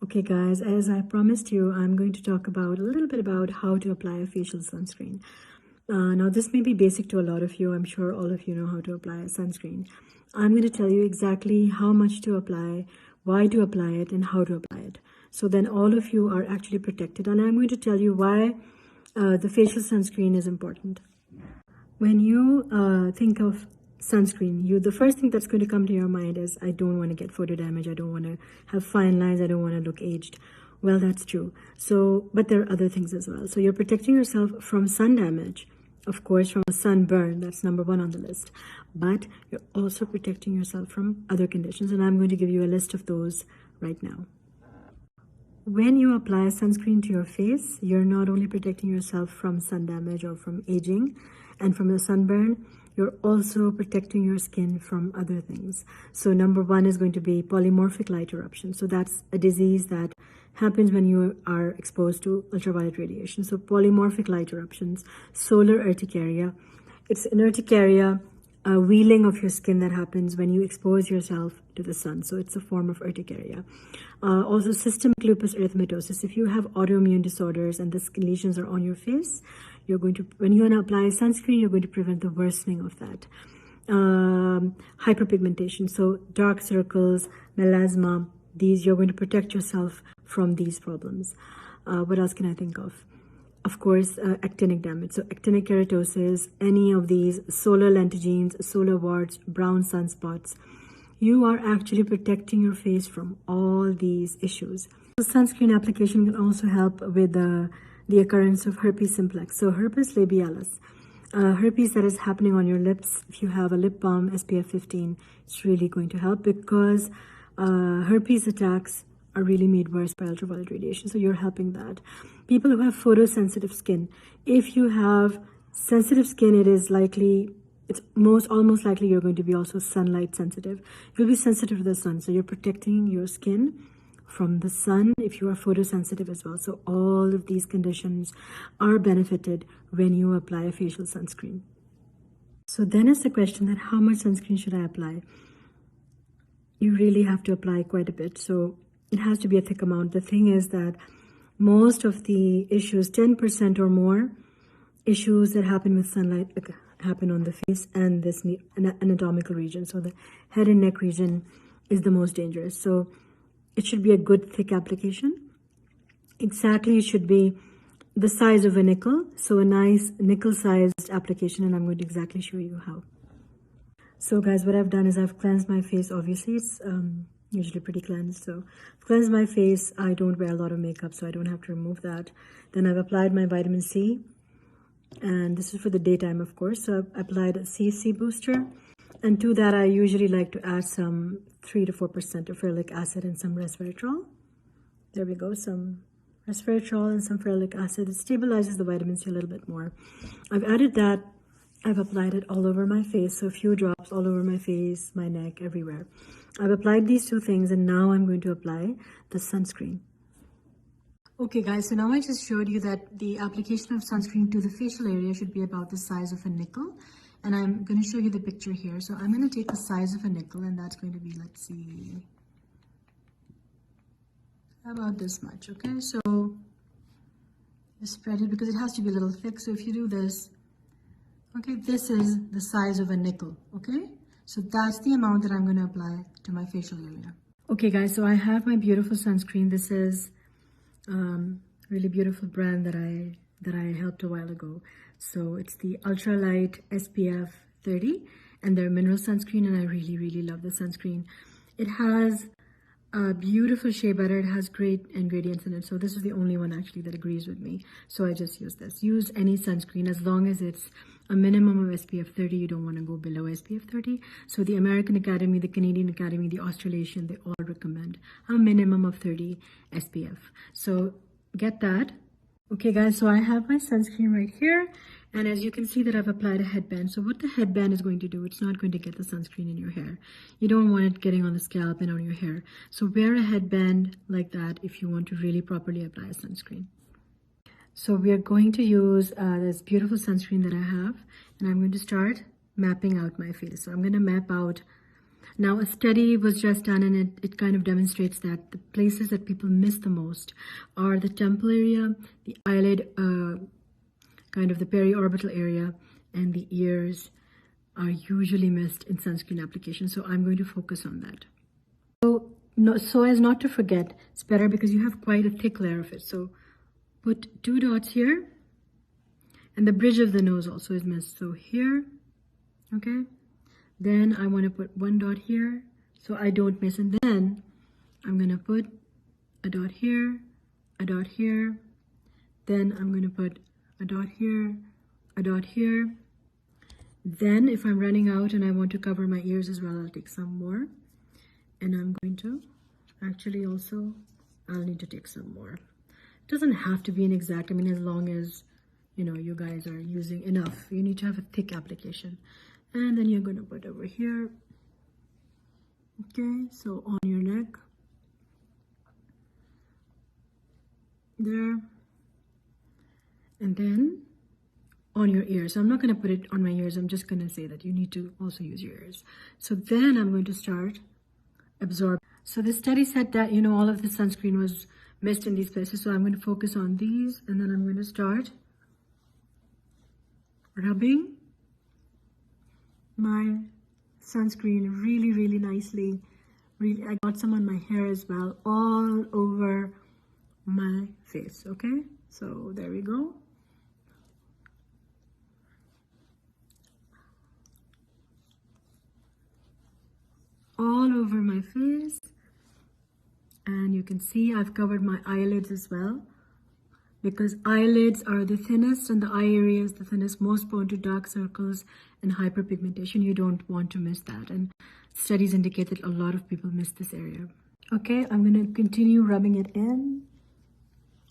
Okay guys, as I promised you, I'm going to talk about a little bit about how to apply a facial sunscreen. Now this may be basic to a lot of you. I'm sure all of you know how to apply a sunscreen. I'm going to tell you exactly how much to apply, why to apply it, and how to apply it. So then all of you are actually protected. And I'm going to tell you why the facial sunscreen is important. When you think of sunscreen, the first thing that's going to come to your mind is, I don't want to get photo damage, I don't want to have fine lines, I don't want to look aged. Well, that's true. So, but there are other things as well. So you're protecting yourself from sun damage, of course, from a sunburn. That's number one on the list. But you're also protecting yourself from other conditions, and I'm going to give you a list of those right now. When you apply sunscreen to your face, you're not only protecting yourself from sun damage or from aging and from the sunburn, you're also protecting your skin from other things. So number one is going to be polymorphic light eruption. So that's a disease that happens when you are exposed to ultraviolet radiation. So polymorphic light eruptions, solar urticaria. It's an urticaria, a wheeling of your skin that happens when you expose yourself to the sun. So it's a form of urticaria. Also systemic lupus erythematosus. If you have autoimmune disorders and the skin lesions are on your face, you're going to, when you apply sunscreen, you're going to prevent the worsening of that. Hyperpigmentation, so dark circles, melasma, these, you're going to protect yourself from these problems. What else can I think of? Of course, actinic damage. So actinic keratosis, any of these, solar lentigines, solar warts, brown sunspots, you are actually protecting your face from all these issues. So sunscreen application can also help with the occurrence of herpes simplex. So herpes labialis, herpes that is happening on your lips. If you have a lip balm, SPF 15, it's really going to help, because herpes attacks are really made worse by ultraviolet radiation. So you're helping that. People who have photosensitive skin, if you have sensitive skin, it is likely, it's almost likely you're going to be also sunlight sensitive. You'll be sensitive to the sun, so you're protecting your skin from the sun if you are photosensitive as well. So all of these conditions are benefited when you apply a facial sunscreen. So then is the question that how much sunscreen should I apply? You really have to apply quite a bit. So it has to be a thick amount. The thing is that most of the issues, 10% or more issues that happen with sunlight happen on the face and this anatomical region. So the head and neck region is the most dangerous. So it should be a good thick application. Exactly, it should be the size of a nickel. So a nice nickel-sized application, and I'm going to exactly show you how. So guys, what I've done is I've cleansed my face. Obviously, it's usually pretty cleansed. So I've cleansed my face. I don't wear a lot of makeup, so I don't have to remove that. Then I've applied my vitamin C. And this is for the daytime, of course. So I've applied a CC booster. And to that, I usually like to add some 3 to 4% of ferulic acid and some resveratrol. There we go, some resveratrol and some ferulic acid. It stabilizes the vitamin C a little bit more. I've added that. I've applied it all over my face. So a few drops all over my face, my neck, everywhere. I've applied these two things, and now I'm going to apply the sunscreen. Okay guys, so now I just showed you that the application of sunscreen to the facial area should be about the size of a nickel. And I'm going to show you the picture here. So I'm going to take the size of a nickel, and that's going to be, let's see, about this much. Okay, so just spread it because it has to be a little thick. So if you do this, okay, this is the size of a nickel. Okay, so that's the amount that I'm going to apply to my facial area. Okay guys, so I have my beautiful sunscreen. This is really beautiful brand that I helped a while ago. So it's the ultralight SPF 30, and they're mineral sunscreen, and I really love the sunscreen. It has a beautiful shea butter. It has great ingredients in it. So this is the only one actually that agrees with me. So I just use this. Use any sunscreen as long as it's a minimum of SPF 30. You don't want to go below SPF 30. So the American Academy, the Canadian Academy, the Australasian, they all recommend a minimum of 30 SPF. So get that. Okay guys, so I have my sunscreen right here, and as you can see that I've applied a headband. So what the headband is going to do, it's not going to get the sunscreen in your hair. You don't want it getting on the scalp and on your hair. So wear a headband like that if you want to really properly apply a sunscreen. So we are going to use this beautiful sunscreen that I have, and I'm going to start mapping out my face. So I'm going to map out Now, a study was just done, and it kind of demonstrates that the places that people miss the most are the temple area, the eyelid, kind of the periorbital area, and the ears are usually missed in sunscreen application. So I'm going to focus on that. So as not to forget, it's better because you have quite a thick layer of it. So put 2 dots here, and the bridge of the nose also is missed. So here, okay. Then I want to put 1 dot here so I don't miss. And then I'm going to put a dot here, a dot here. Then I'm going to put a dot here, a dot here. Then if I'm running out and I want to cover my ears as well, I'll take some more. And I'm going to actually also, I'll need to take some more. It doesn't have to be an exact, I mean, as long as, you know, you guys are using enough. You need to have a thick application. And then you're going to put over here. Okay, so on your neck. There. And then on your ears. So I'm not going to put it on my ears. I'm just going to say that you need to also use your ears. So then I'm going to start absorb. So this study said that, you know, all of the sunscreen was missed in these places. So I'm going to focus on these, and then I'm going to start rubbing my sunscreen really, really nicely. Really, I got some on my hair as well, all over my face. Okay, so there we go. All over my face, and you can see I've covered my eyelids as well, because eyelids are the thinnest and the eye area is the thinnest, most prone to dark circles and hyperpigmentation. You don't want to miss that, and studies indicate that a lot of people miss this area. Okay, I'm going to continue rubbing it in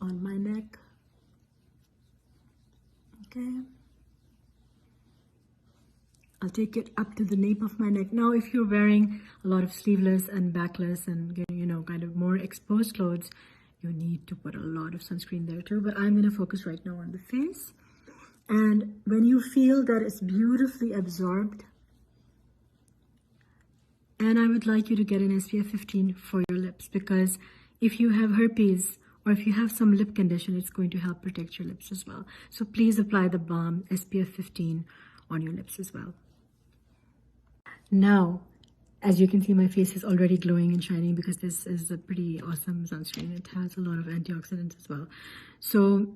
on my neck. Okay, I'll take it up to the nape of my neck. Now, if you're wearing a lot of sleeveless and backless and, you know, kind of more exposed clothes, you need to put a lot of sunscreen there too. But I'm going to focus right now on the face. And when you feel that it's beautifully absorbed, and I would like you to get an SPF 15 for your lips, because if you have herpes or if you have some lip condition, it's going to help protect your lips as well. So please apply the balm SPF 15 on your lips as well. Now, as you can see, my face is already glowing and shining because this is a pretty awesome sunscreen. It has a lot of antioxidants as well. So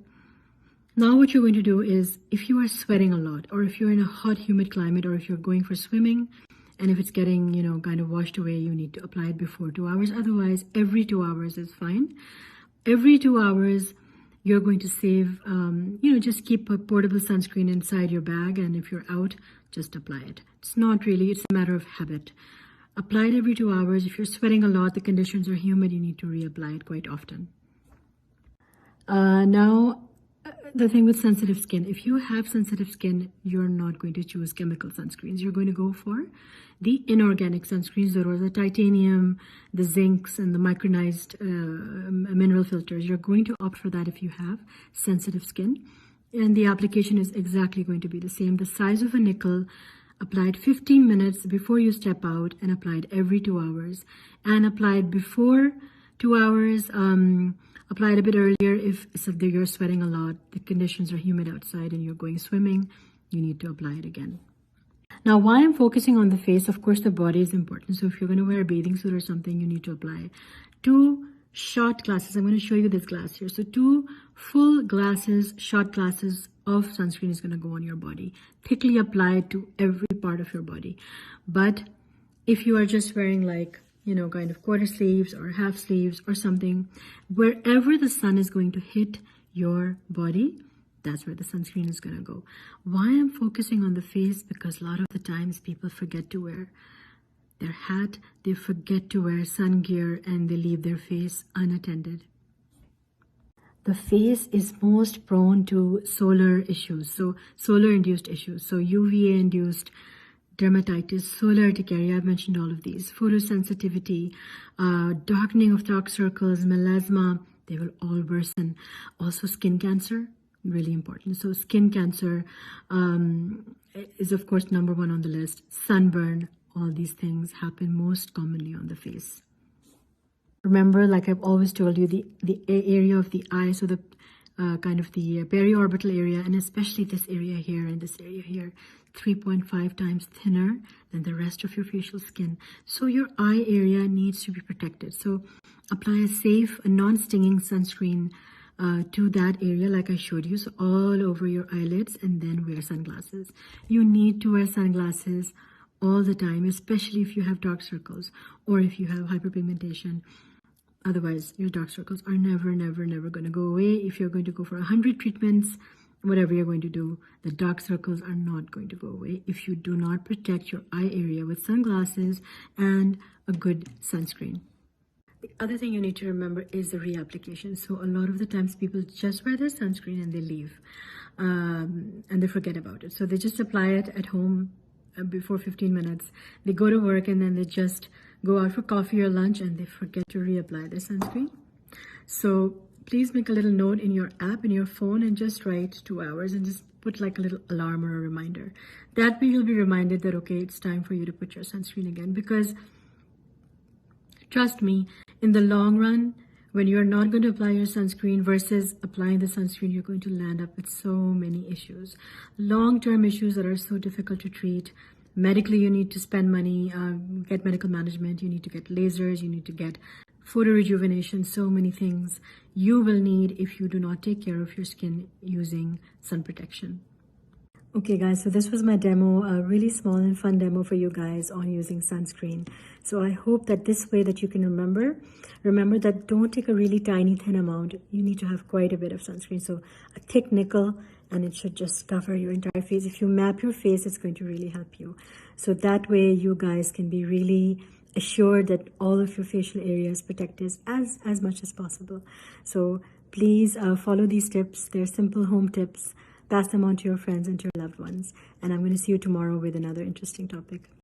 now what you're going to do is, if you are sweating a lot, or if you're in a hot, humid climate, or if you're going for swimming, and if it's getting, you know, kind of washed away, you need to apply it before 2 hours. Otherwise, every 2 hours is fine. Every 2 hours, you're going to save, you know, just keep a portable sunscreen inside your bag, and if you're out, just apply it. It's not really, it's a matter of habit. Apply it every 2 hours. If you're sweating a lot, the conditions are humid, you need to reapply it quite often. Now, the thing with sensitive skin, if you have sensitive skin, you're not going to choose chemical sunscreens. You're going to go for the inorganic sunscreens, that are the titanium, the zincs, and the micronized mineral filters. You're going to opt for that if you have sensitive skin. And the application is exactly going to be the same. The size of a nickel, applied 15 minutes before you step out, and applied every 2 hours. And applied before 2 hours, apply it a bit earlier if you're sweating a lot, the conditions are humid outside, and you're going swimming, you need to apply it again. Now, why I'm focusing on the face, of course, the body is important. So if you're going to wear a bathing suit or something, you need to apply 2 shot glasses. I'm going to show you this glass here. So 2 full glasses, shot glasses of sunscreen is going to go on your body, thickly applied to every part of your body. But if you are just wearing, like, you know, kind of quarter sleeves or half sleeves or something, wherever the sun is going to hit your body, that's where the sunscreen is going to go. Why I'm focusing on the face? Because a lot of the times people forget to wear their hat, they forget to wear sun gear, and they leave their face unattended. The face is most prone to solar issues, so solar-induced issues, so UVA-induced dermatitis, solar urticaria, I've mentioned all of these, photosensitivity, darkening of dark circles, melasma, they will all worsen. Also skin cancer, really important. So skin cancer is, of course, number 1 on the list. Sunburn, all these things happen most commonly on the face. Remember, like I've always told you, the area of the eye, so the kind of the periorbital area, and especially this area here and this area here, 3.5 times thinner than the rest of your facial skin. So your eye area needs to be protected. So apply a safe, a non-stinging sunscreen to that area like I showed you, so all over your eyelids, and then wear sunglasses. You need to wear sunglasses all the time, especially if you have dark circles or if you have hyperpigmentation. Otherwise, your dark circles are never going to go away. If you're going to go for 100 treatments, whatever you're going to do, the dark circles are not going to go away if you do not protect your eye area with sunglasses and a good sunscreen. The other thing you need to remember is the reapplication. So a lot of the times people just wear their sunscreen and they leave and they forget about it. So they just apply it at home before 15 minutes. They go to work and then they just go out for coffee or lunch and they forget to reapply their sunscreen. So please make a little note in your app, in your phone, and just write 2 hours and just put like a little alarm or a reminder. That way you'll be reminded that, okay, it's time for you to put your sunscreen again. Because trust me, in the long run, when you're not going to apply your sunscreen versus applying the sunscreen, you're going to land up with so many issues. Long-term issues that are so difficult to treat. Medically, you need to spend money, get medical management, you need to get lasers, you need to get photo rejuvenation, so many things you will need if you do not take care of your skin using sun protection. Okay guys, so this was my demo, a really small and fun demo for you guys on using sunscreen. So I hope that this way that you can remember that don't take a really tiny thin amount. You need to have quite a bit of sunscreen. So a thick nickel, and it should just cover your entire face. If you map your face, it's going to really help you. So that way you guys can be really assured that all of your facial areas protected as much as possible. So please follow these tips. They're simple home tips. Pass them on to your friends and to your loved ones. And I'm going to see you tomorrow with another interesting topic.